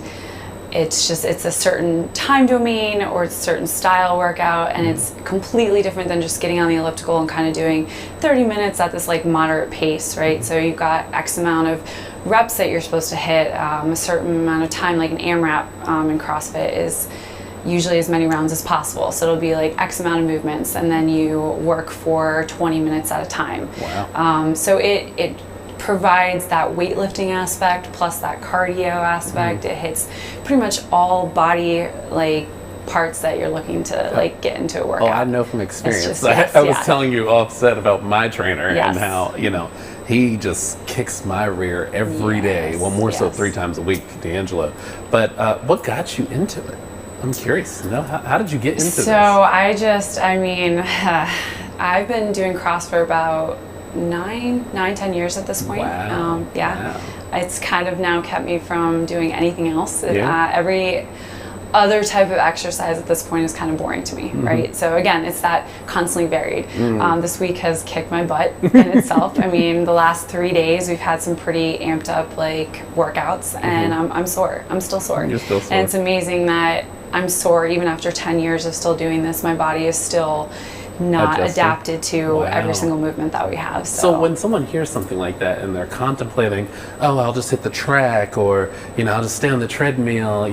it's a certain time domain or it's a certain style workout, and it's completely different than just getting on the elliptical and kind of doing 30 minutes at this like moderate pace, right? So you've got X amount of reps that you're supposed to hit, a certain amount of time, like an AMRAP in CrossFit is usually as many rounds as possible. So it'll be like X amount of movements, and then you work for 20 minutes at a time. Wow. So it provides that weightlifting aspect plus that cardio aspect. It hits pretty much all body like parts that you're looking to like get into a workout. Oh, I know from experience. Just, I was telling you upset about my trainer and Yes. how, he just kicks my rear every day. Well, more so 3 times a week, D'Angelo. But what got you into it? I'm curious. How did you get into this? So I've been doing CrossFit for about 10 years at this point. Wow. Wow. It's kind of now kept me from doing anything else. Yeah. Every other type of exercise at this point is kind of boring to me, right? So again, it's that constantly varied. This week has kicked my butt in itself. I mean, the last 3 days we've had some pretty amped up like workouts, and I'm sore. I'm still sore. You're still sore. And it's amazing that I'm sore even after 10 years of still doing this. My body is still not Adjusting. adapted to Wow. every single movement that we have. So when someone hears something like that and they're contemplating, oh, I'll just hit the track, or I'll just stay on the treadmill,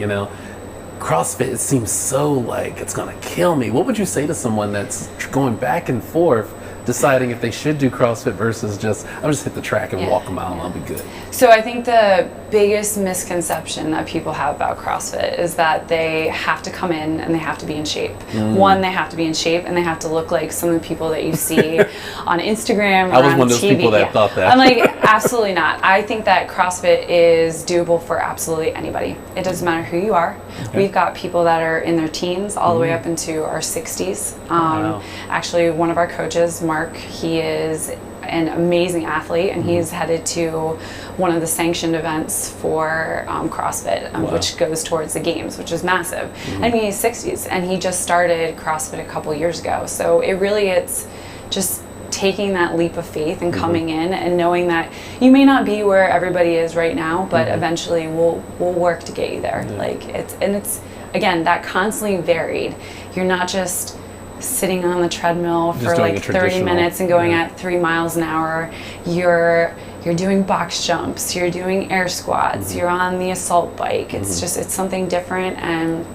CrossFit, it seems so like it's gonna kill me. What would you say to someone that's going back and forth, deciding if they should do CrossFit versus I'll just hit the track and walk a mile and I'll be good? So I think the biggest misconception that people have about CrossFit is that they have to come in and they have to be in shape. One, they have to be in shape and they have to look like some of the people that you see on Instagram or I was on one of those TV. people that thought that. I'm like, absolutely not. I think that CrossFit is doable for absolutely anybody. It doesn't matter who you are. Okay. We've got people that are in their teens all the way up into our 60s. Wow. Actually, one of our coaches, Mark, he is an amazing athlete, and he's headed to one of the sanctioned events for CrossFit, which goes towards the games, which is massive. I mean, he's 60s, and he just started CrossFit a couple years ago. So it's just taking that leap of faith and coming in and knowing that you may not be where everybody is right now, but eventually we'll work to get you there. Like it's again, that constantly varied. You're not just sitting on the treadmill for like 30 minutes and going at 3 miles an hour. You're doing box jumps, you're doing air squats, you're on the assault bike. It's just, it's something different, and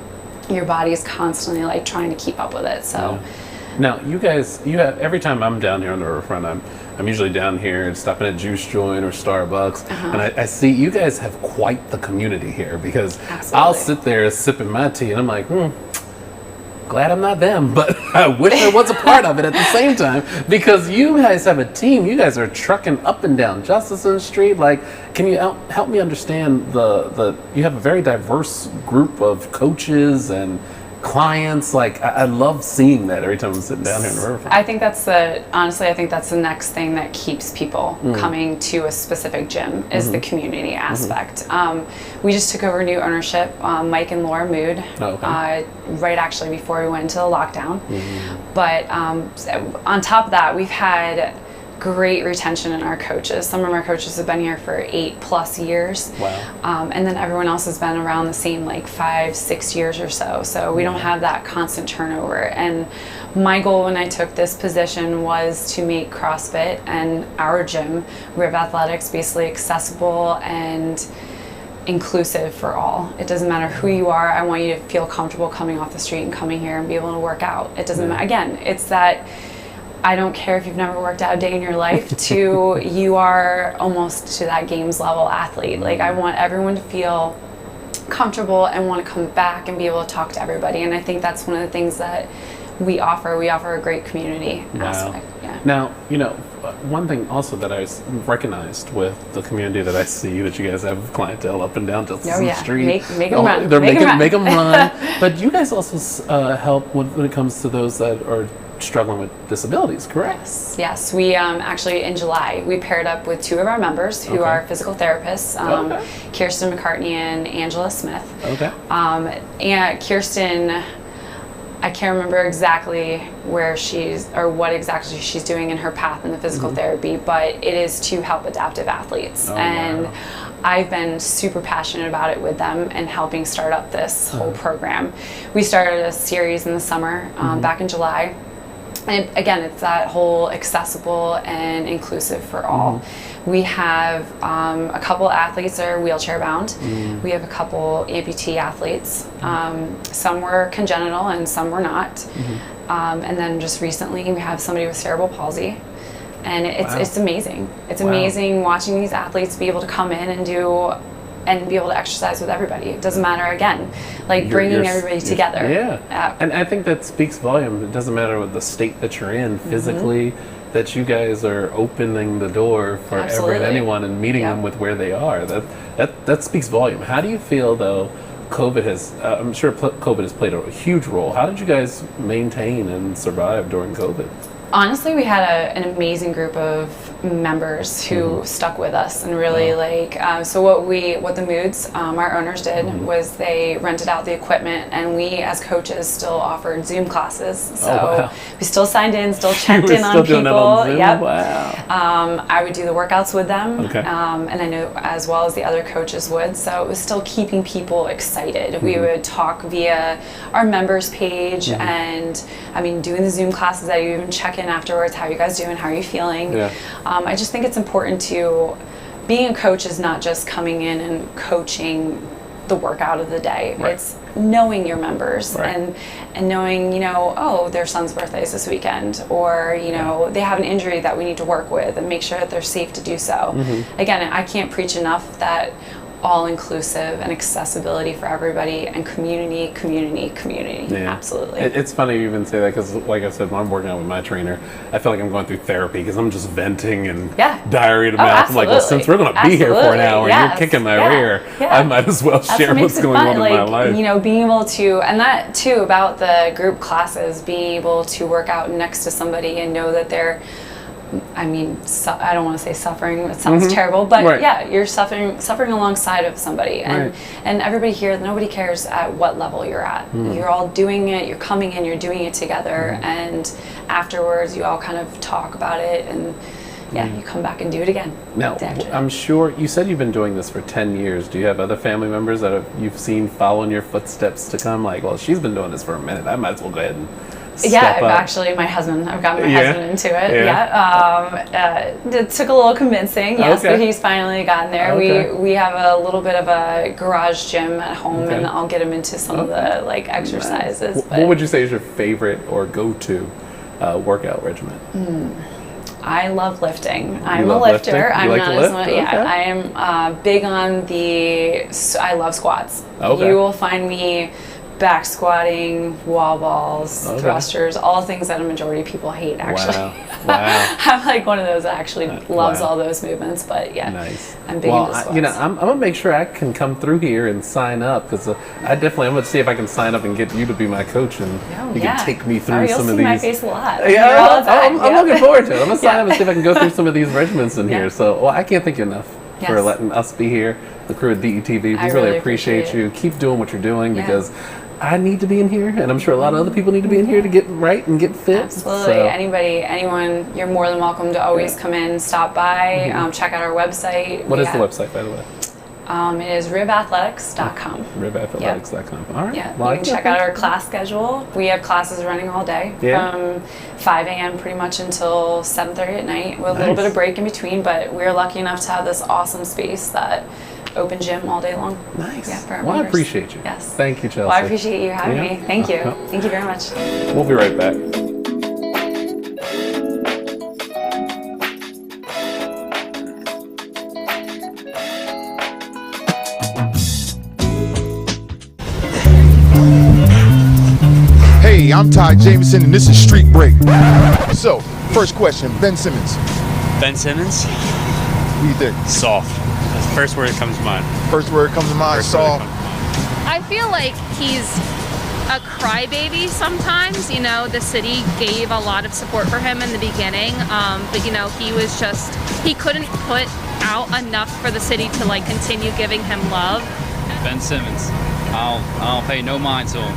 your body is constantly like trying to keep up with it. So now you have, every time I'm down here on the riverfront, I'm usually down here and stopping at Juice Joint or Starbucks, and I see you guys have quite the community here, because I'll sit there sipping my tea and I'm like, glad I'm not them, but I wish I was a part of it at the same time, because you guys have a team. You guys are trucking up and down Jefferson Street. Like, can you help me understand you have a very diverse group of coaches and clients? Like, I love seeing that every time I'm sitting down here in the riverfront. I think that's the next thing that keeps people coming to a specific gym is the community aspect. We just took over new ownership, Mike and Laura Mood, right actually before we went into the lockdown. But on top of that, we've had great retention in our coaches. Some of our coaches have been here for 8+ years. Wow. And then everyone else has been around the same like 5-6 years or so. So we don't have that constant turnover. And my goal when I took this position was to make CrossFit and our gym, Riv Athletics, basically accessible and inclusive for all. It doesn't matter who you are. I want you to feel comfortable coming off the street and coming here and be able to work out. It doesn't matter. Again, it's that I don't care if you've never worked out a day in your life to you are almost to that games level athlete. Like, I want everyone to feel comfortable and want to come back and be able to talk to everybody. And I think that's one of the things that we offer. We offer a great community aspect. Yeah. Now, one thing also that I recognized with the community that I see, that you guys have clientele up and down the street. Make them run. They're make them run. But you guys also help when it comes to those that are struggling with disabilities, correct? Yes. We actually in July we paired up with 2 of our members who are physical therapists, Kirsten McCartney and Angela Smith. Okay. And Kirsten, I can't remember exactly where what exactly she's doing in her path in the physical therapy, but it is to help adaptive athletes. I've been super passionate about it with them and helping start up this whole program. We started a series in the summer, back in July. And again, it's that whole accessible and inclusive for all. We have a couple athletes that are wheelchair bound. We have a couple amputee athletes. Some were congenital and some were not. And then just recently we have somebody with cerebral palsy. And it's amazing. It's amazing watching these athletes be able to come in and be able to exercise with everybody. It doesn't matter, again, like bringing everybody together. And I think that speaks volume. It doesn't matter what the state that you're in physically, that you guys are opening the door for anyone and meeting them with where they are. That speaks volume. How do you feel, though, COVID has, I'm sure COVID has played a huge role. How did you guys maintain and survive during COVID? Honestly, we had an amazing group of members who stuck with us and really so what the Moods, our owners did was they rented out the equipment, and we as coaches still offered Zoom classes. So we still signed in, still checked in on people. I would do the workouts with them, and I know as well as the other coaches would. So it was still keeping people excited. We would talk via our members page, and I mean, doing the Zoom classes, I even check in afterwards. How are you guys doing? How are you feeling? I just think it's important to, being a coach is not just coming in and coaching the workout of the day. It's knowing your members and knowing, their son's birthday is this weekend, or, they have an injury that we need to work with, and make sure that they're safe to do so. Again, I can't preach enough that all-inclusive and accessibility for everybody, and community. Absolutely. It's funny you even say that, because like I said, when I'm working out with my trainer, I feel like I'm going through therapy, because I'm just venting and diarrhea to mouth. I'm like, well, since we're going to be here for an hour and you're kicking my rear, I might as well share what's going on in my life. Being able to, and that too about the group classes, being able to work out next to somebody and know that they're, I don't want to say suffering, it sounds terrible, but you're suffering alongside of somebody, and everybody here, nobody cares at what level you're at. You're all doing it, you're coming in, you're doing it together, and afterwards you all kind of talk about it, and you come back and do it again. Now, I'm sure, you said you've been doing this for 10 years. Do you have other family members that you've seen follow in your footsteps to come, like, well, she's been doing this for a minute, I might as well go ahead and I've gotten my husband into it. It took a little convincing, but he's finally gotten there. We have a little bit of a garage gym at home, and I'll get him into some of the exercises. What would you say is your favorite or go-to workout regimen? I love lifting. I'm a lifter. I'm not as much. I am big on I love squats. You will find me back squatting, wall balls, thrusters, all things that a majority of people hate, actually. Wow. I'm like one of those that actually loves all those movements, but I'm big into squats. I'm going to make sure I can come through here and sign up, because I'm going to see if I can sign up and get you to be my coach, and you can take me through some of these. You'll see my face a lot. I'm looking forward to it. I'm going to sign up and see if I can go through some of these regimens in here. So, I can't thank you enough for letting us be here, the crew at DETV. We really appreciate you. Keep doing what you're doing, because I need to be in here, and I'm sure a lot of other people need to be in here to get right and get fit. Absolutely. Anyone, you're more than welcome to always come in, stop by, check out our website. What is the website, by the way? It is ribathletics.com. Ribathletics.com. All right. You can check out our class schedule. We have classes running all day from 5 a.m. pretty much until 7:30 at night, with a little bit of break in between. But we're lucky enough to have this awesome space that open gym all day long. Nice. For our I members. appreciate you. Yes. Thank you, Chelsea. Well, I appreciate you having me. Thank you. Thank you very much. We'll be right back. I'm Ty Jameson, and this is Street Break. So, first question, Ben Simmons. Ben Simmons? What do you think? Soft. That's the first word that comes to mind. First word that comes to mind, soft. I feel like he's a crybaby sometimes. You know, the city gave a lot of support for him in the beginning, but you know, he couldn't put out enough for the city to like continue giving him love. Ben Simmons. I don't pay no mind to him.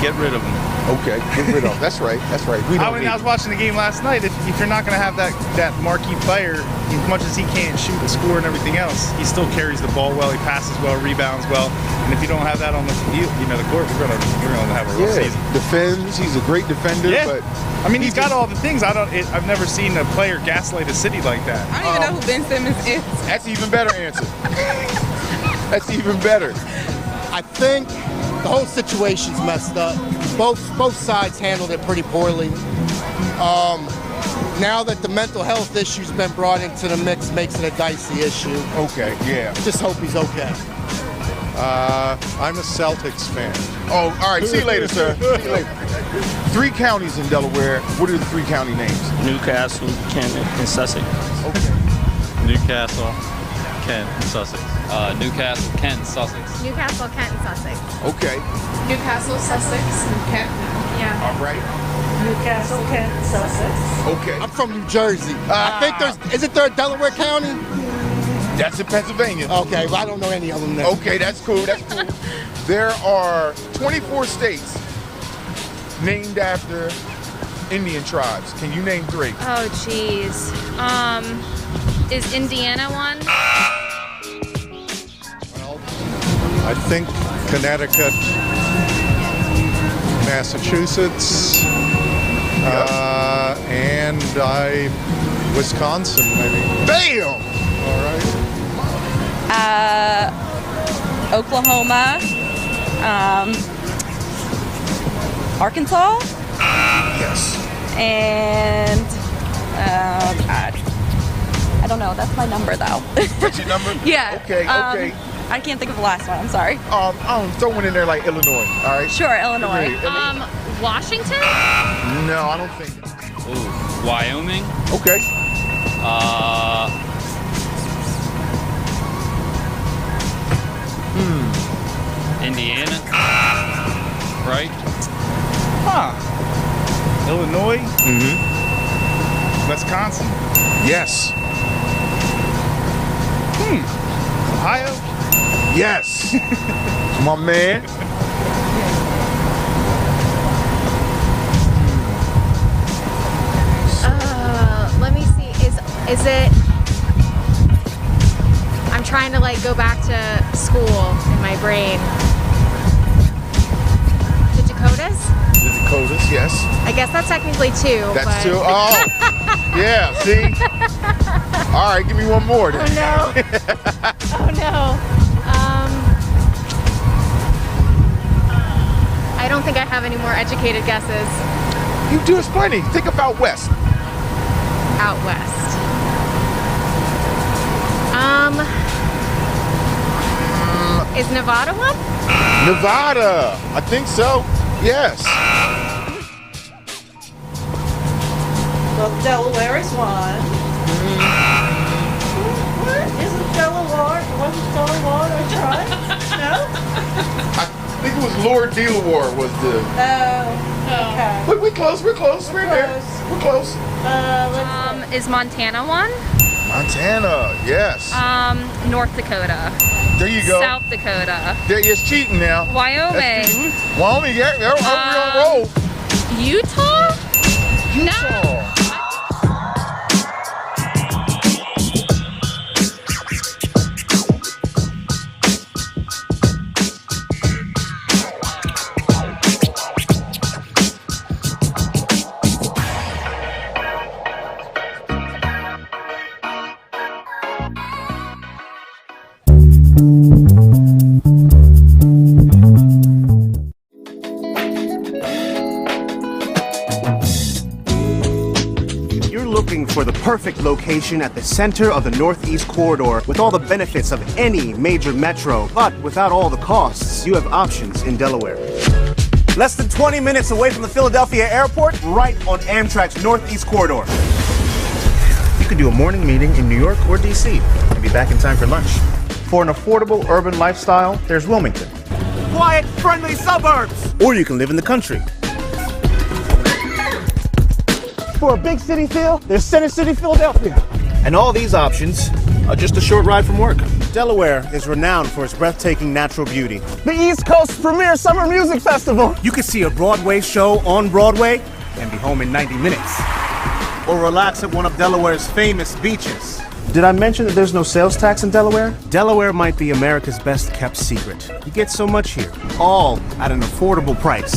Get rid of him. Okay, get rid of him. That's right. That's right. I was watching the game last night. If you're not going to have that marquee player, as much as he can't shoot and score and everything else, he still carries the ball well. He passes well, rebounds well. And if you don't have that on the field, the court, we're gonna have a rough season. Defends. He's a great defender. Yeah. But I mean, he's got all the things. I've never seen a player gaslight a city like that. I don't even know who Ben Simmons is. That's even better answer. That's even better. I think the whole situation's messed up. Both sides handled it pretty poorly. Now that the mental health issue's been brought into the mix, makes it a dicey issue. Okay, yeah. Just hope he's okay. I'm a Celtics fan. Oh, all right. See you later, sir. See you later. 3 counties in Delaware. What are the 3 county names? Newcastle, Kent, and Sussex. Okay. Newcastle, Kent, and Sussex. Newcastle, Kent, Sussex. Newcastle, Kent, and Sussex. Okay. Newcastle, Sussex, and Kent. Yeah. All right. Newcastle, Kent, Sussex. Okay. I'm from New Jersey. I think isn't there a Delaware County? That's in Pennsylvania. Okay, well, I don't know any of them there. Okay, that's cool. That's cool. There are 24 states named after Indian tribes. Can you name 3? Oh, jeez. Is Indiana one? I think Connecticut, Massachusetts, and Wisconsin, maybe. Bam! All right. Oklahoma, Arkansas. Yes. And God, I don't know. That's my number, though. That's your number? Yeah. Okay. Okay. I can't think of the last one. I'm sorry. Throw one in there like Illinois. All right. Sure, Illinois. Washington? No, I don't think. Ooh, Wyoming. Okay. Indiana. Right? Huh. Illinois. Mm-hmm. Wisconsin. Yes. Ohio. Yes. My man. Let me see. Is it? I'm trying to like go back to school in my brain. The Dakotas? The Dakotas, yes. I guess that's technically 2. That's 2. Oh. Yeah. See. All right. Give me one more. Then. Oh no. Oh no. I don't think I have any more educated guesses. You do us plenty. Think of out west. Out west. Is Nevada one? Nevada. I think so. Yes. Well, Delaware is one. Isn't Delaware? Wasn't Delaware a tribe? No? I think it was Lord Delaware was the. Okay. But we're close. We're close. We're there. We're close. Is Montana one? Montana. Yes. North Dakota. There you go. South Dakota. There is cheating now. Wyoming. Wyoming. Yeah, we're on roll. Utah? Utah. For the perfect location at the center of the Northeast Corridor with all the benefits of any major metro, but without all the costs, you have options in Delaware. Less than 20 minutes away from the Philadelphia airport, right on Amtrak's Northeast Corridor. You could do a morning meeting in New York or DC and be back in time for lunch. For an affordable urban lifestyle, there's Wilmington. Quiet, friendly suburbs! Or you can live in the country. For a big city feel, there's Center City, Philadelphia. And all these options are just a short ride from work. Delaware is renowned for its breathtaking natural beauty. The East Coast premier summer music festival. You can see a Broadway show on Broadway and be home in 90 minutes. Or relax at one of Delaware's famous beaches. Did I mention that there's no sales tax in Delaware? Delaware might be America's best kept secret. You get so much here, all at an affordable price.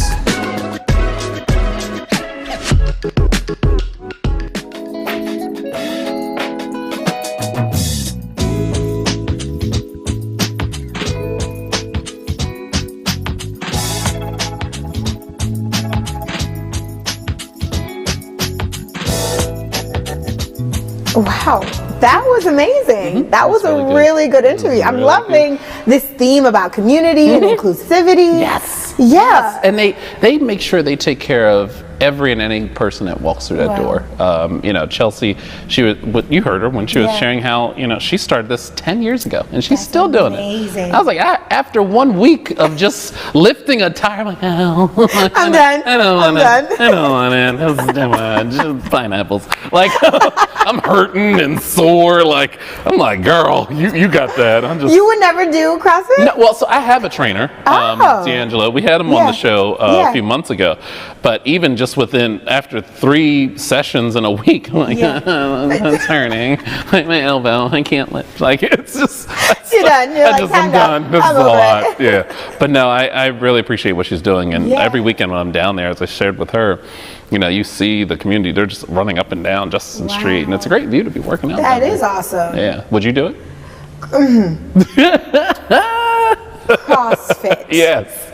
Wow, that was amazing. That was a really good interview. I'm loving this theme about community and inclusivity. Yes. Yeah. Yes. And they make sure they take care of every and any person that walks through that door. You know, Chelsea, she was, you heard her when she was sharing how, you know, she started this 10 years ago and she's still doing it. I was like, after 1 week of just lifting a tire, I'm like, oh, I'm done. I don't want it. That's too much. Just pineapples. Like, I'm hurting and sore. Like, I'm like, girl, you got that. I'm just. You would never do CrossFit? No, well, so I have a trainer, D'Angelo. We had him on the show a few months ago. But even just after 3 sessions in a week, I'm like, it's hurting. Like my elbow, I can't lift. Like, it's just. You're done. You're like, I'm done. This is a lot. Yeah. But no, I really appreciate what she's doing. And every weekend when I'm down there, as I shared with her, you know, you see the community, they're just running up and down Justin Street. And it's a great view to be working out. That is awesome. Yeah. Would you do it? CrossFit. Yes.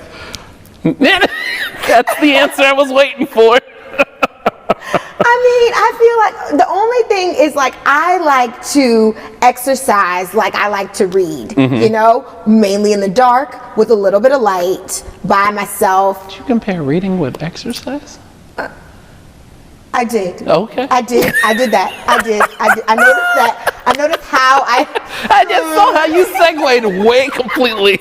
That's the answer I was waiting for. I mean, I feel like the only thing is like I like to exercise like I like to read, you know, mainly in the dark with a little bit of light by myself. Did you compare reading with exercise? I did. Okay. I did that. I noticed that. I noticed how I just saw how you segued way completely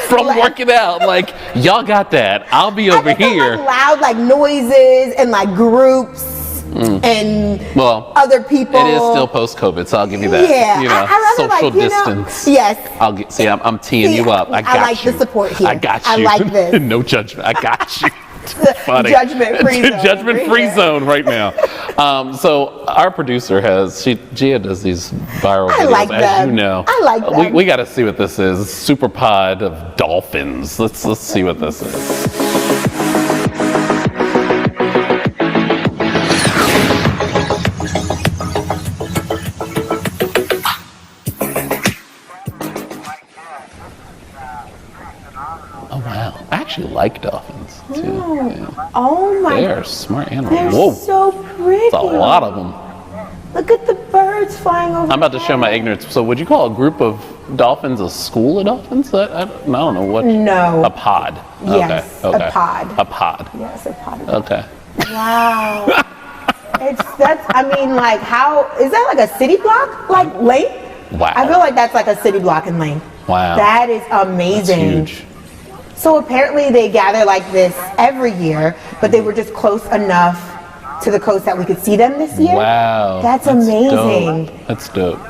from working out. Like, y'all got that. I'll be over here. Like loud like noises and like groups and other people. It is still post-COVID, so I'll give you that. Yeah, you know, social distance. Yes. I'm teeing you up. I got you. I like the support here. I got you. I like this. No judgment. I got you. Funny. Judgment-free zone. Judgment-free zone right now. So our producer Gia does these viral videos, as you know. I like them. We got to see what this is. Super pod of dolphins. Let's see what this is. Oh wow! I actually like dolphins too. Yeah. Oh my! They are smart animals. They're Whoa! So pretty. It's a lot of them. Look at the birds flying over. I'm about to show my ignorance. So would you call a group of dolphins a school of dolphins? I don't know what. No. A pod. Yes. Okay. A pod. A pod. Yes, a pod. Okay. Wow. I mean, like, how is that like a city block like length? Wow. I feel like that's like a city block in length. Wow. That is amazing. That's huge. So apparently they gather like this every year, but they were just close enough to the coast that we could see them this year. Wow. That's amazing. Dope. That's dope.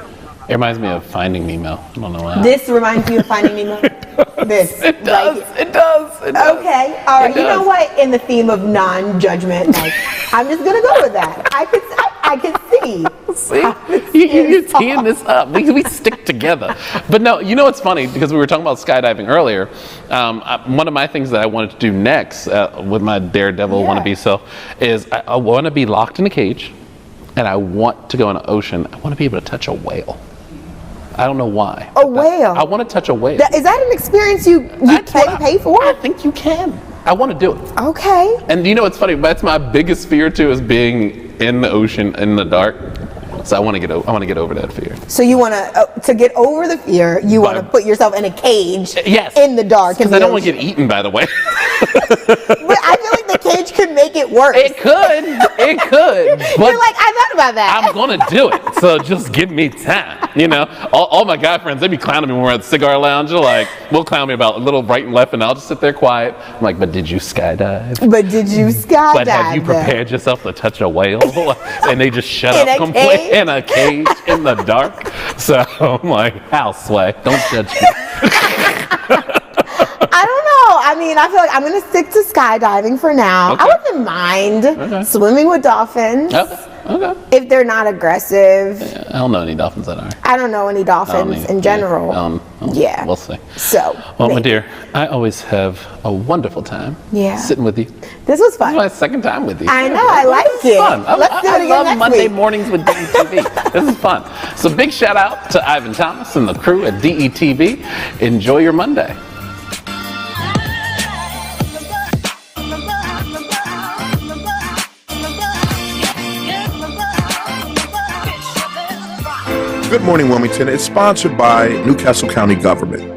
It reminds me of Finding Nemo. I don't know why. This reminds you of Finding Nemo? This. It does. It does. Okay. All right. You know what? In the theme of non-judgment, like, I'm just gonna go with that. I can see. See, you're teeing this up. We stick together. But no, you know what's funny? Because we were talking about skydiving earlier. One of my things that I wanted to do next with my daredevil wannabe self is I want to be locked in a cage, and I want to go in an ocean. I want to be able to touch a whale. I don't know why. A whale? I want to touch a whale. Is that an experience you can pay for? I think you can. I want to do it. Okay. And you know what's funny? That's my biggest fear too, is being in the ocean in the dark. So I want to get over that fear. So you want to get over the fear, you want to put yourself in a cage yes. in the dark. Because I don't want to get eaten, by the way. But I age could make it worse. It could. It could. But You're like, I thought about that. I'm going to do it. So just give me time. You know, all my guy friends, they be clowning me when we're at the cigar lounge. They're like, will clown me about a little right and left, and I'll just sit there quiet. I'm like, but did you skydive? But did you skydive? But have you prepared yourself to touch a whale? And they just shut In up a completely cage? in a cage in the dark. So I'm like, house sway. Don't judge me. I don't know. I mean, I feel like I'm going to stick to skydiving for now. Okay. I wouldn't mind swimming with dolphins. Okay. If they're not aggressive. I don't know any dolphins that are. I don't know any dolphins in general. Yeah. We'll see. So. Well, my dear, I always have a wonderful time sitting with you. This was fun. This is my second time with you. I know. I like This is it. fun. Let's do it again I love next Monday week. mornings with DETV. This is fun. So big shout out to Ivan Thomas and the crew at DETV. Enjoy your Monday. Good Morning Wilmington is sponsored by Newcastle County Government.